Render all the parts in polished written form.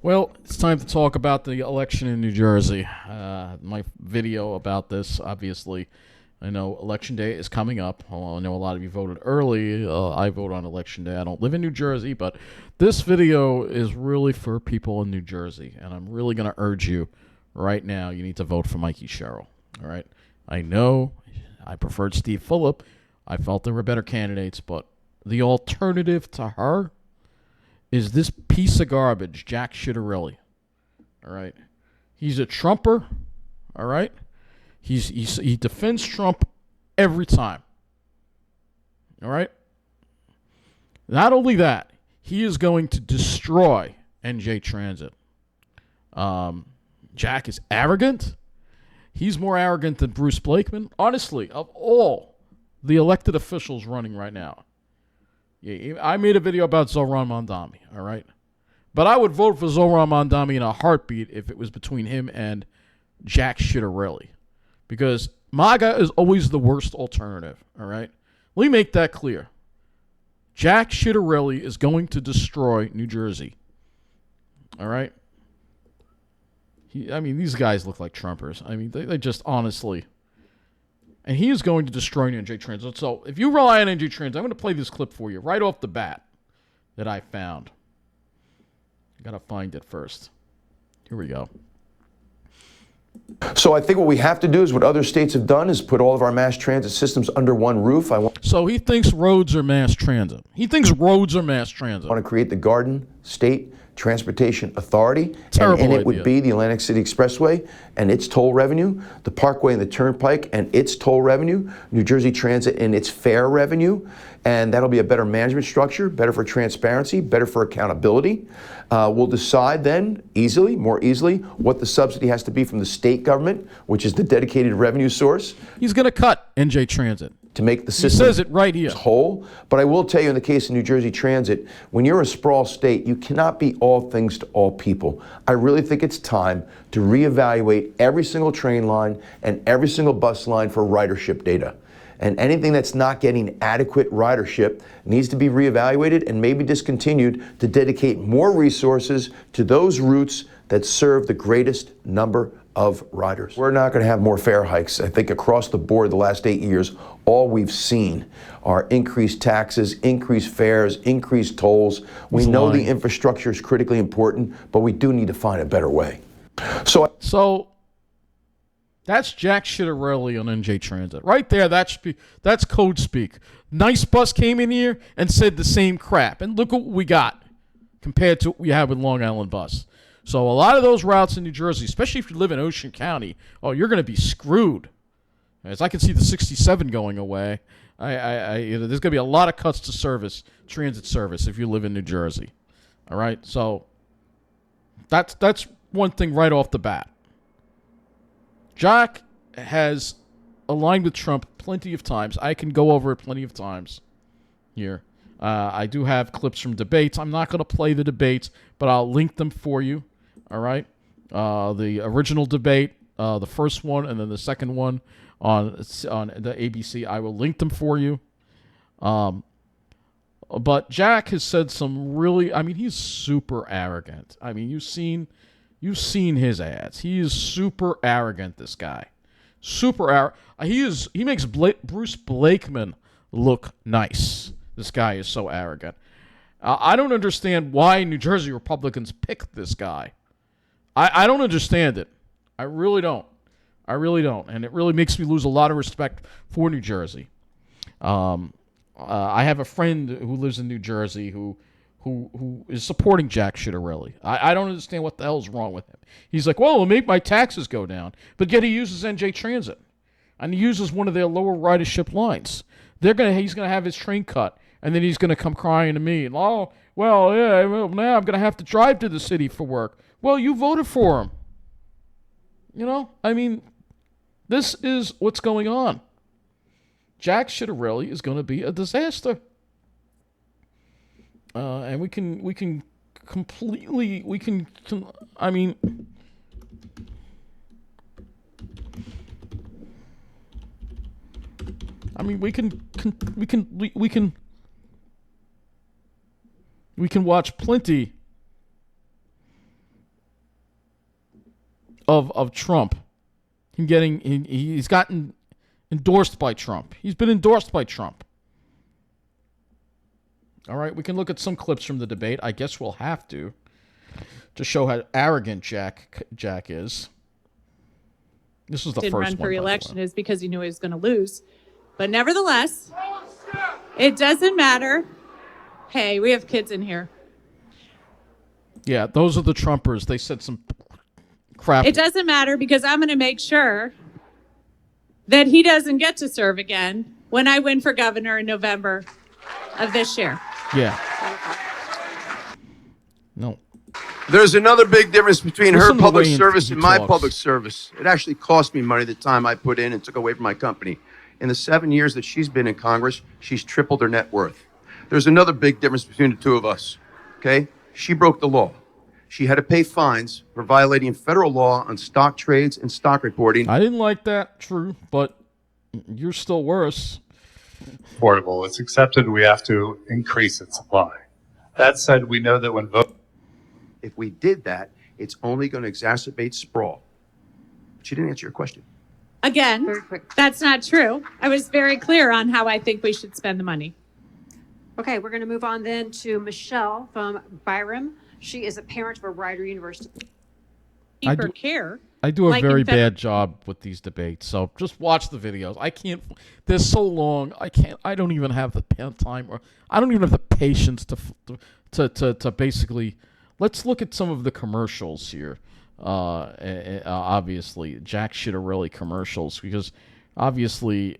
Well, it's time to talk about the election in New Jersey. My video about this, obviously, I know Election Day is coming up. I know a lot of you voted early. I vote on Election Day. I don't live in New Jersey, but this video is really for people in New Jersey, and I'm really going to urge you right now, you need to vote for Mikey Sherrill. All right? I know I preferred Steve Fulop. I felt there were better candidates, but the alternative to her is this piece of garbage, Jack Ciattarelli. All right? He's a Trumper. All right? He defends Trump every time. All right? Not only that, he is going to destroy NJ Transit. Jack is arrogant. He's more arrogant than Bruce Blakeman. Honestly, of all the elected officials running right now, I made a video about Zohran Mamdani, all right? But I would vote for Zohran Mamdani in a heartbeat if it was between him and Jack Ciattarelli. Because MAGA is always the worst alternative, all right? Let me make that clear. Jack Ciattarelli is going to destroy New Jersey, all right? These guys look like Trumpers. They just honestly... And he is going to destroy NJ Transit. So if you rely on NJ Transit, I'm going to play this clip for you right off the bat that I found. I got to find it first. Here we go. So I think what we have to do is what other states have done is put all of our mass transit systems under one roof. So he thinks roads are mass transit. I want to create the Garden State Transportation Authority, Terrible and it idea. would be the Atlantic City Expressway and its toll revenue, the Parkway and the Turnpike and its toll revenue, New Jersey Transit and its fare revenue, and that'll be a better management structure, better for transparency, better for accountability. We'll decide then more easily, what the subsidy has to be from the state government, which is the dedicated revenue source. He's going to cut NJ Transit. To make the system He says it right here. whole. But I will tell you, in the case of New Jersey Transit, when you're a sprawl state, you cannot be all things to all people. I really think it's time to reevaluate every single train line and every single bus line for ridership data. And anything that's not getting adequate ridership needs to be reevaluated and maybe discontinued to dedicate more resources to those routes that serve the greatest number of riders. We're not going to have more fare hikes. I think across the board the last 8 years, all we've seen are increased taxes, increased fares, increased tolls. We know the infrastructure is critically important, but we do need to find a better way. So that's Jack Ciattarelli on NJ Transit. Right there, that's code speak. Nice Bus came in here and said the same crap. And look what we got compared to what we have with Long Island Bus. So a lot of those routes in New Jersey, especially if you live in Ocean County, you're going to be screwed. As I can see the 67 going away, there's going to be a lot of cuts to transit service if you live in New Jersey. All right, so that's one thing right off the bat. Jack has aligned with Trump plenty of times. I can go over it plenty of times here. I do have clips from debates. I'm not going to play the debates, but I'll link them for you. All right? The original debate, the first one, and then the second one on the ABC. I will link them for you. But Jack has said some really... he's super arrogant. You've seen his ads. He is super arrogant, this guy. Super arrogant. He makes Bruce Blakeman look nice. This guy is so arrogant. I don't understand why New Jersey Republicans picked this guy. I don't understand it. I really don't. And it really makes me lose a lot of respect for New Jersey. I have a friend who lives in New Jersey who is supporting Jack Ciattarelli. I don't understand what the hell's wrong with him. He's like, well, it'll make my taxes go down. But yet he uses NJ Transit. And he uses one of their lower ridership lines. He's going to have his train cut. And then he's going to come crying to me. Now I'm going to have to drive to the city for work. Well, you voted for him. This is what's going on. Jack Ciattarelli is going to be a disaster. And we can completely, we can watch plenty of Trump. He's gotten endorsed by Trump. He's been endorsed by Trump. All right, we can look at some clips from the debate. I guess we'll have to show how arrogant Jack is. This was the didn't first run one. for re-election is because he knew he was going to lose. But nevertheless, it doesn't matter. Hey, we have kids in here. Yeah, those are the Trumpers. They said some crap. It doesn't matter because I'm going to make sure that he doesn't get to serve again when I win for governor in November of this year. Yeah. No. There's another big difference between her Listen to the public way service he and my talks. public service. It actually cost me money the time I put in and took away from my company. In the 7 years that she's been in Congress, she's tripled her net worth. There's another big difference between the two of us, okay? She broke the law. She had to pay fines for violating federal law on stock trades and stock reporting. I didn't like that, true, but you're still worse. Affordable. It's accepted we have to increase its supply. That said, we know that when vote. If we did that, it's only going to exacerbate sprawl. She didn't answer your question. Again, that's not true. I was very clear on how I think we should spend the money. Okay, we're going to move on then to Michelle from Byram. She is a parent of a Rider University. Deeper care. I do a Like very in federal- bad job with these debates, so just watch the videos. I can't. They're so long. I don't even have the time, or I don't even have the patience to basically. Let's look at some of the commercials here. Obviously, Jack Shitterelli commercials, because obviously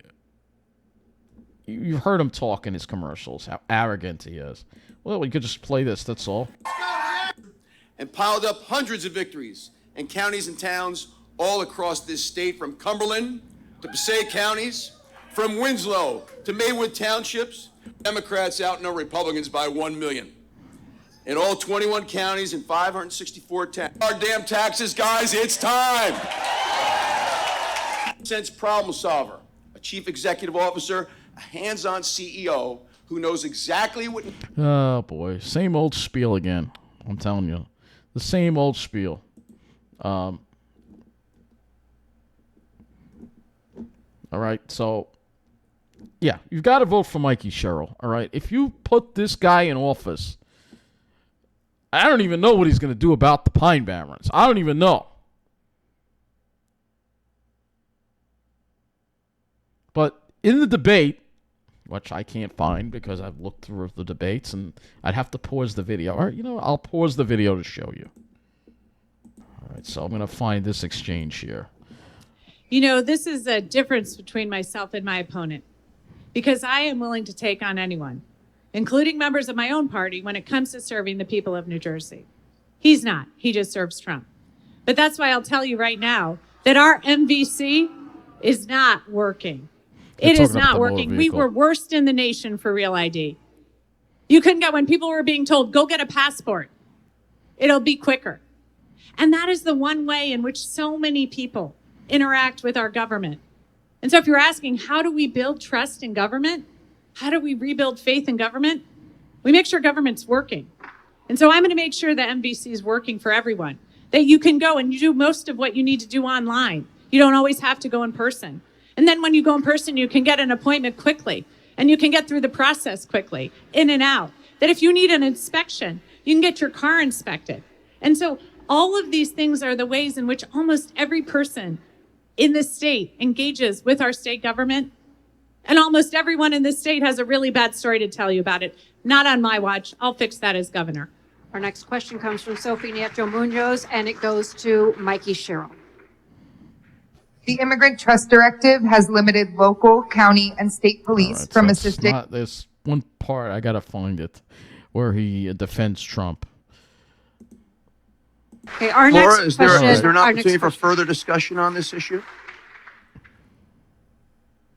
you've heard him talk in his commercials, how arrogant he is. Well, we could just play this, that's all. And piled up hundreds of victories in counties and towns all across this state, from Cumberland to Passaic counties, from Winslow to Maywood townships. Democrats outnumber Republicans by 1 million. In all 21 counties and 564 towns. Our damn taxes, guys, it's time. Sense problem solver, a chief executive officer, a hands-on CEO who knows exactly what. Oh boy, same old spiel again. I'm telling you, the same old spiel. All right, so yeah, you've got to vote for Mikey Sherrill. All right, if you put this guy in office, I don't even know what he's going to do about the Pine Barrens. I don't even know. But in the debate, which I can't find because I've looked through the debates and I'd have to pause the video. All right, I'll pause the video to show you. All right, so I'm going to find this exchange here. This is a difference between myself and my opponent, because I am willing to take on anyone, including members of my own party, when it comes to serving the people of New Jersey. He's not. He just serves Trump. But that's why I'll tell you right now that our MVC is not working. It is not working. We were worst in the nation for Real ID. You couldn't get, when people were being told, go get a passport. It'll be quicker. And that is the one way in which so many people interact with our government. And so if you're asking, how do we build trust in government? How do we rebuild faith in government? We make sure government's working. And so I'm going to make sure that MVC is working for everyone, that you can go and you do most of what you need to do online. You don't always have to go in person. And then when you go in person, you can get an appointment quickly and you can get through the process quickly, in and out. That if you need an inspection, you can get your car inspected. And so all of these things are the ways in which almost every person in the state engages with our state government. And almost everyone in this state has a really bad story to tell you about it. Not on my watch. I'll fix that as governor. Our next question comes from Sophie Nieto Munoz, and it goes to Mikey Sherrill. The Immigrant Trust Directive has limited local, county, and state police from assisting. There's one part, I got to find it, where he defends Trump. Okay, our Laura, next is there question. an our next opportunity for question. further discussion on this issue?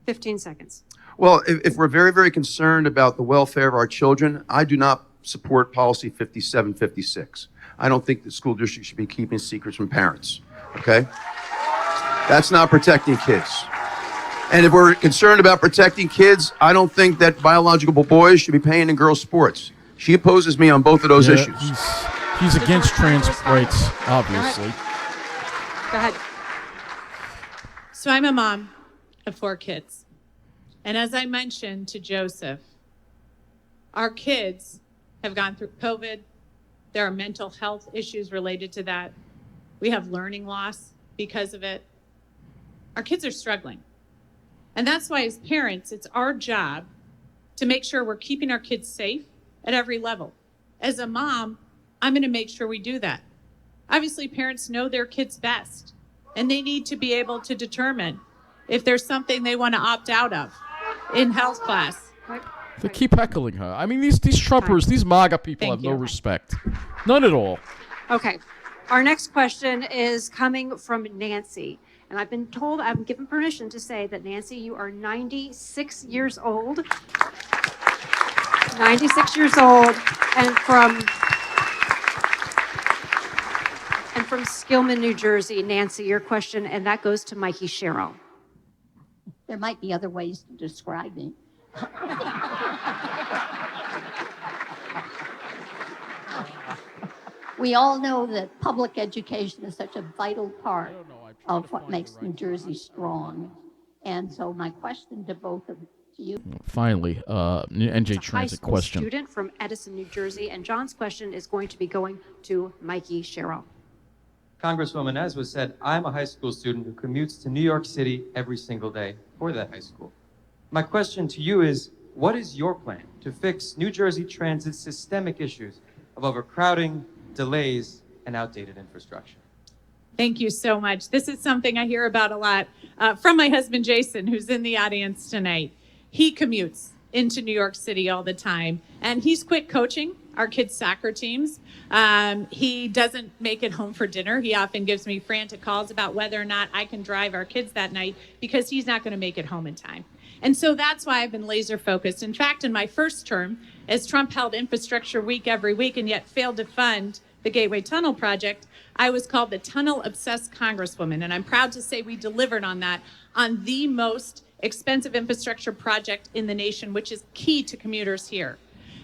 15 seconds. Well, if we're very, very concerned about the welfare of our children, I do not support policy 5756. I don't think the school district should be keeping secrets from parents, okay? That's not protecting kids. And if we're concerned about protecting kids, I don't think that biological boys should be playing in girls' sports. She opposes me on both of those issues. He's against trans rights, obviously. Go ahead. So I'm a mom of 4 kids. And as I mentioned to Joseph, our kids have gone through COVID. There are mental health issues related to that. We have learning loss because of it. Our kids are struggling. And that's why, as parents, it's our job to make sure we're keeping our kids safe at every level. As a mom, I'm going to make sure we do that. Obviously, parents know their kids best, and they need to be able to determine if there's something they want to opt out of in health class. They keep heckling her. I mean, these Trumpers, these MAGA people have no respect. None at all. Okay. Our next question is coming from Nancy. And I've been told, I'm given permission to say that, Nancy, you are 96 years old. 96 years old, and from Skillman, New Jersey. Nancy, your question, and that goes to Mikey Sherrill. There might be other ways to describe me. We all know that public education is such a vital part of what makes New Jersey strong. And so my question to both of you. Finally, NJ Transit question. Student from Edison, New Jersey, and John's question is going to be going to Mikey Sherrill. Congresswoman, as was said, I'm a high school student who commutes to New York City every single day for that high school. My question to you is, what is your plan to fix New Jersey Transit's systemic issues of overcrowding, delays, and outdated infrastructure? Thank you so much. This is something I hear about a lot from my husband, Jason, who's in the audience tonight. He commutes into New York City all the time, and he's quit coaching our kids' soccer teams. He doesn't make it home for dinner. He often gives me frantic calls about whether or not I can drive our kids that night because he's not going to make it home in time. And so that's why I've been laser focused. In fact, in my first term, as Trump held Infrastructure Week every week and yet failed to fund the Gateway Tunnel project, I was called the tunnel-obsessed Congresswoman. And I'm proud to say we delivered on that, on the most expensive infrastructure project in the nation, which is key to commuters here.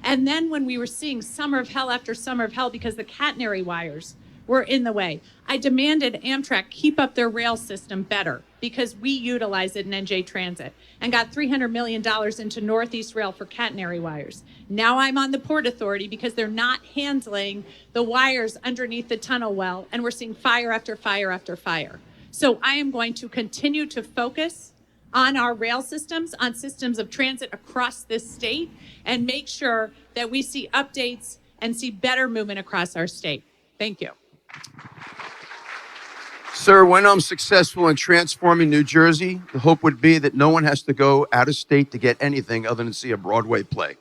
And then when we were seeing summer of hell after summer of hell because the catenary wires were in the way, I demanded Amtrak keep up their rail system better because we utilize it in NJ Transit and got $300 million into Northeast Rail for catenary wires. Now I'm on the Port Authority because they're not handling the wires underneath the tunnel well, and we're seeing fire after fire after fire. So I am going to continue to focus on our rail systems, on systems of transit across this state, and make sure that we see updates and see better movement across our state. Thank you. Sir, when I'm successful in transforming New Jersey, the hope would be that no one has to go out of state to get anything other than see a Broadway play.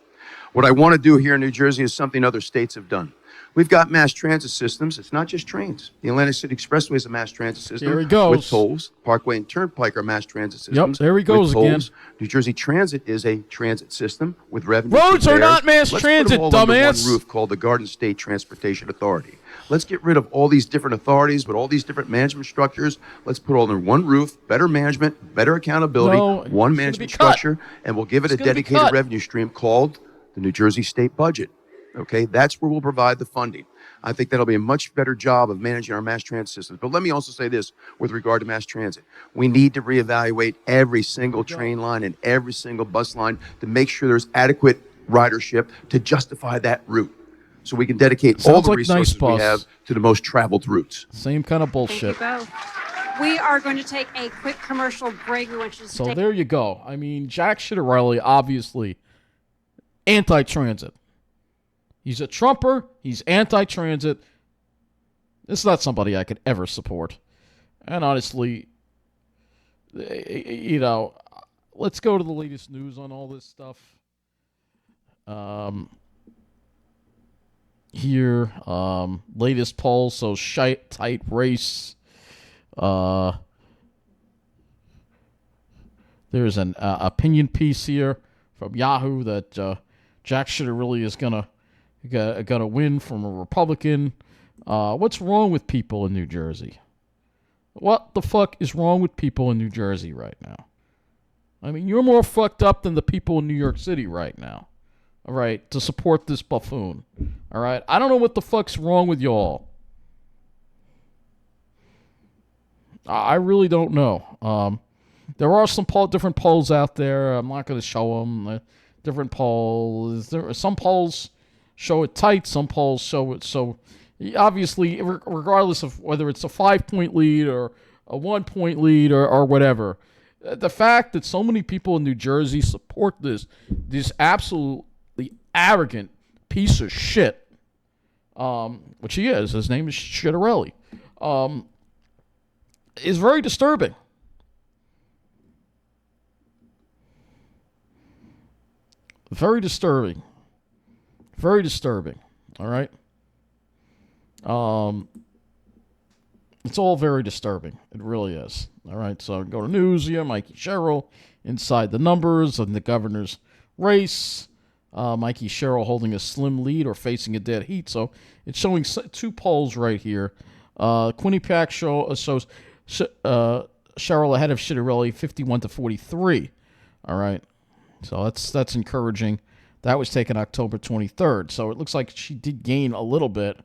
What I want to do here in New Jersey is something other states have done. We've got mass transit systems. It's not just trains. The Atlantic City Expressway is a mass transit system. There he goes. With tolls. Parkway and Turnpike are mass transit systems. Yep, there he goes with again. tolls. New Jersey Transit is a transit system with revenue. Roads are not mass Let's transit, put them all under dumbass. one roof called the Garden State Transportation Authority. Let's get rid of all these different authorities with all these different management structures. Let's put all under one roof, better management, better accountability, one management structure, and we'll give it a dedicated revenue stream called the New Jersey State Budget. Okay, that's where we'll provide the funding. I think that'll be a much better job of managing our mass transit systems. But let me also say this with regard to mass transit. We need to reevaluate every single train line and every single bus line to make sure there's adequate ridership to justify that route. So we can dedicate all the resources we have to the most traveled routes. Same kind of bullshit. Thank you both. We are going to take a quick commercial break. We want you to So there you go. I mean, Jack Ciattarelli, obviously anti-transit. He's a Trumper. He's anti-transit. This is not somebody I could ever support. And honestly, you know, let's go to the latest news on all this stuff. Here, latest polls, so tight race. There's an opinion piece here from Yahoo that Jack Ciattarelli is gonna win from a Republican. What's wrong with people in New Jersey? What the fuck is wrong with people in New Jersey right now? I mean, you're more fucked up than the people in New York City right now. All right, to support this buffoon. All right, I don't know what the fuck's wrong with y'all. I really don't know. There are some different polls out there. I'm not going to show them. Different polls. Some polls show it tight. Some polls show it so. Obviously, regardless of whether it's a 5-point lead or a 1-point lead or whatever, the fact that so many people in New Jersey support this absolutely arrogant piece of shit, which he is. His name is Shittarelli. Is very disturbing. Very disturbing. Very disturbing. All right. It's all very disturbing. It really is. All right. So go to news here. Mikey Sherrill inside the numbers of the governor's race. Mikey Sherrill holding a slim lead or facing a dead heat. So it's showing two polls right here. Quinnipiac shows Sherrill ahead of Shittarelli 51-43. All right. So that's encouraging. That was taken October 23rd. So it looks like she did gain a little bit.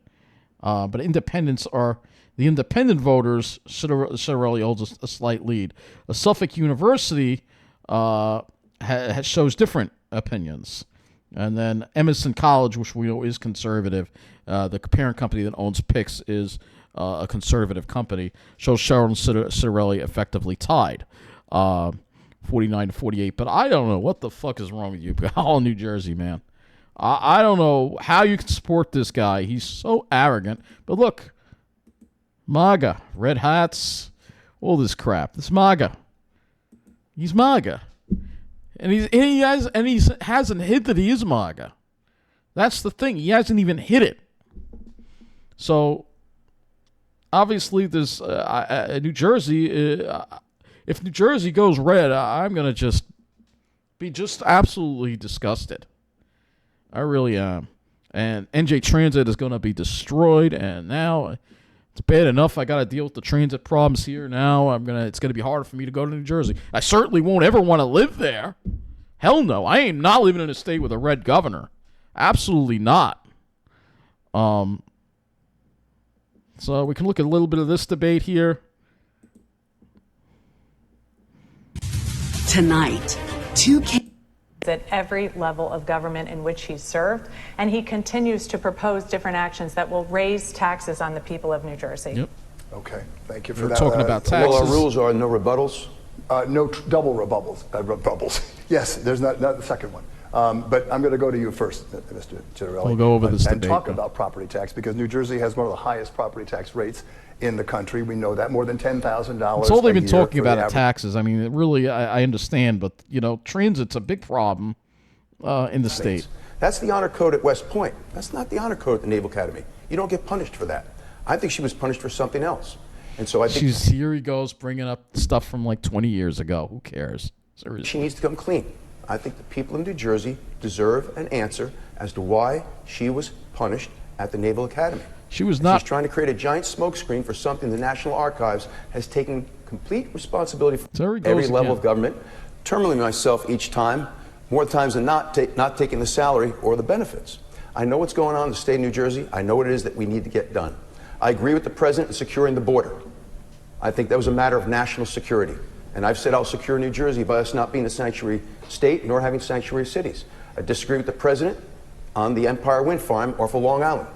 But the independent voters, Shittarelli holds a slight lead. Suffolk University shows different opinions. And then Emerson College, which we know is conservative, the parent company that owns Pix is a conservative company, shows Sherrill and Shittarelli effectively tied, 49-48. But I don't know what the fuck is wrong with you, all in New Jersey, man. I don't know how you can support this guy. He's so arrogant. But look, MAGA, red hats, all this crap. This MAGA. He's MAGA. And he hasn't hid that he is MAGA. That's the thing. He hasn't even hid it. So obviously, there's New Jersey. If New Jersey goes red, I'm gonna just be absolutely disgusted. I really am. And NJ Transit is gonna be destroyed. And now it's bad enough I got to deal with the transit problems here. Now it's gonna be harder for me to go to New Jersey. I certainly won't ever want to live there. Hell no. I ain't not living in a state with a red governor. Absolutely not. So we can look at a little bit of this debate here. Tonight, at every level of government in which he's served, and he continues to propose different actions that will raise taxes on the people of New Jersey. Yep. Okay, thank you for We're that. talking about taxes. Well, our rules are no rebuttals. No double rebuttals. Yes, there's not the second one. But I'm going to go to you first, Mr. Shittarelli. We'll go over this and debate. talk about property tax, because New Jersey has one of the highest property tax rates in the country. We know that, more than $10,000. That's all they've been talking about at taxes. I mean, really, I understand, but transit's a big problem in the state. That's the honor code at West Point. That's not the honor code at the Naval Academy. You don't get punished for that. I think she was punished for something else. And so I think here he goes bringing up stuff from like 20 years ago. Who cares? Seriously. She needs to come clean. I think the people in New Jersey deserve an answer as to why she was punished at the Naval Academy. She was not. She's trying to create a giant smokescreen for something the National Archives has taken complete responsibility for every level of government, terminating myself each time, more times than not taking the salary or the benefits. I know what's going on in the state of New Jersey. I know what it is that we need to get done. I agree with the president in securing the border. I think that was a matter of national security. And I've said I'll secure New Jersey by us not being a sanctuary state nor having sanctuary cities. I disagree with the president on the Empire Wind Farm off of Long Island.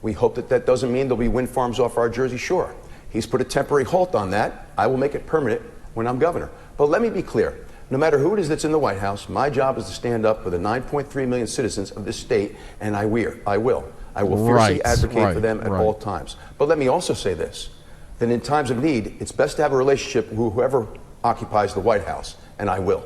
We hope that doesn't mean there'll be wind farms off our Jersey shore. He's put a temporary halt on that. I will make it permanent when I'm governor. But let me be clear. No matter who it is that's in the White House, my job is to stand up for the 9.3 million citizens of this state, and I will. I will fiercely advocate for them at all times. But let me also say this, that in times of need, it's best to have a relationship with whoever occupies the White House, and I will.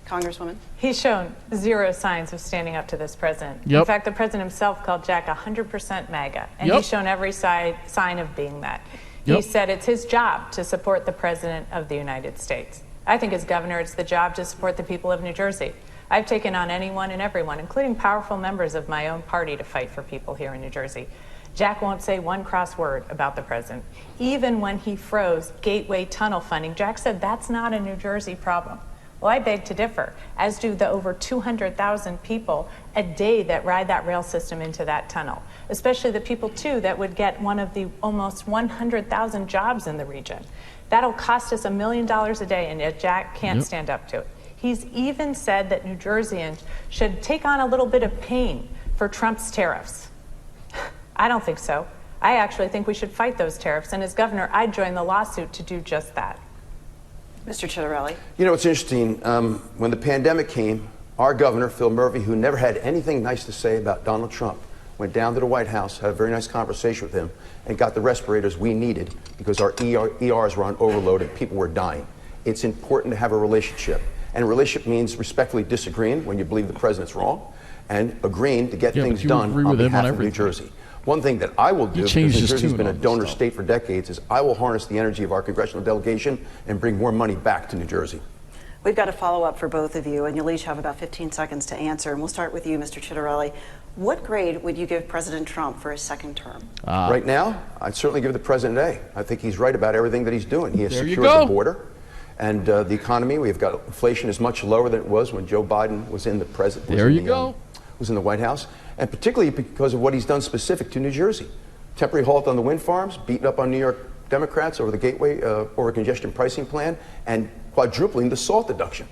Congresswoman? He's shown zero signs of standing up to this president. Yep. In fact, the president himself called Jack 100% MAGA, and he's shown every sign of being that. He said it's his job to support the president of the United States. I think as governor, it's the job to support the people of New Jersey. I've taken on anyone and everyone, including powerful members of my own party, to fight for people here in New Jersey. Jack won't say one cross word about the president. Even when he froze Gateway Tunnel funding, Jack said that's not a New Jersey problem. Well, I beg to differ, as do the over 200,000 people a day that ride that rail system into that tunnel. especially the people, too, that would get one of the almost 100,000 jobs in the region. That'll cost us $1 million a day, and yet Jack can't stand up to it. He's even said that New Jerseyans should take on a little bit of pain for Trump's tariffs. I don't think so. I actually think we should fight those tariffs, and as governor, I'd join the lawsuit to do just that. Mr. Chitterelli. You know, it's interesting. When the pandemic came, our governor, Phil Murphy, who never had anything nice to say about Donald Trump, went down to the White House, had a very nice conversation with him, and got the respirators we needed because our ERs were on overload and people were dying. It's important to have a relationship. And a relationship means respectfully disagreeing when you believe the president's wrong and agreeing to get things done on behalf of New Jersey. One thing that I will do, because New Jersey's been a donor state for decades, is I will harness the energy of our congressional delegation and bring more money back to New Jersey. We've got a follow-up for both of you, and you'll each have about 15 seconds to answer. And we'll start with you, Mr. Chitterelli. What grade would you give President Trump for his second term? Right now, I'd certainly give the president an A. I think he's right about everything that he's doing. He has secured the border and the economy. We've got inflation is much lower than it was when Joe Biden was in the was in the White House, and particularly because of what he's done specific to New Jersey. Temporary halt on the wind farms, beating up on New York Democrats over the gateway over congestion pricing plan, and quadrupling the SALT deduction.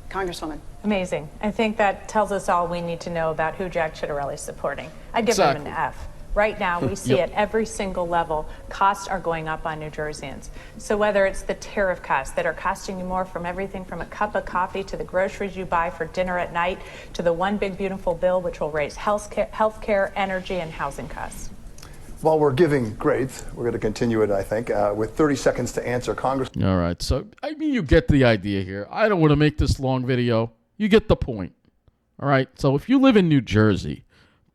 Congresswoman. Amazing. I think that tells us all we need to know about who Jack Chitterelli is supporting. I'd give him an F. Right now, we see at every single level, costs are going up on New Jerseyans. So whether it's the tariff costs that are costing you more from everything from a cup of coffee to the groceries you buy for dinner at night to the one big beautiful bill which will raise health care, energy, and housing costs. While we're giving grades, we're going to continue it, I think, with 30 seconds to answer. Congress. All right. So, I mean, you get the idea here. I don't want to make this long video. You get the point. All right. So if you live in New Jersey,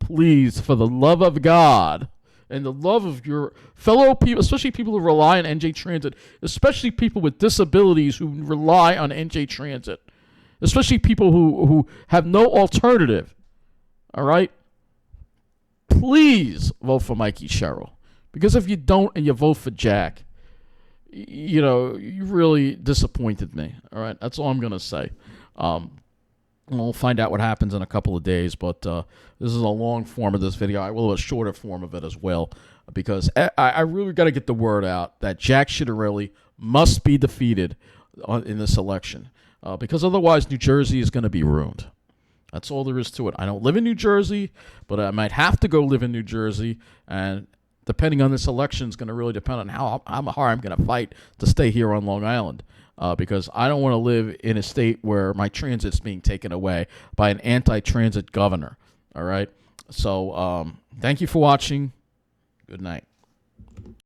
please, for the love of God and the love of your fellow people, especially people who rely on NJ Transit, especially people with disabilities who rely on NJ Transit, especially people who have no alternative, all right? Please vote for Mikey Sherrill. Because if you don't and you vote for Jack, you know, you really disappointed me, all right? That's all I'm going to say. We'll find out what happens in a couple of days, but this is a long form of this video. I will have a shorter form of it as well, because I really got to get the word out that Jack Chitterelli must be defeated in this election, because otherwise New Jersey is going to be ruined. That's all there is to it. I don't live in New Jersey, but I might have to go live in New Jersey, and depending on this election is going to really depend on how hard I'm going to fight to stay here on Long Island. Because I don't want to live in a state where my transit's being taken away by an anti-transit governor. All right. So thank you for watching. Good night.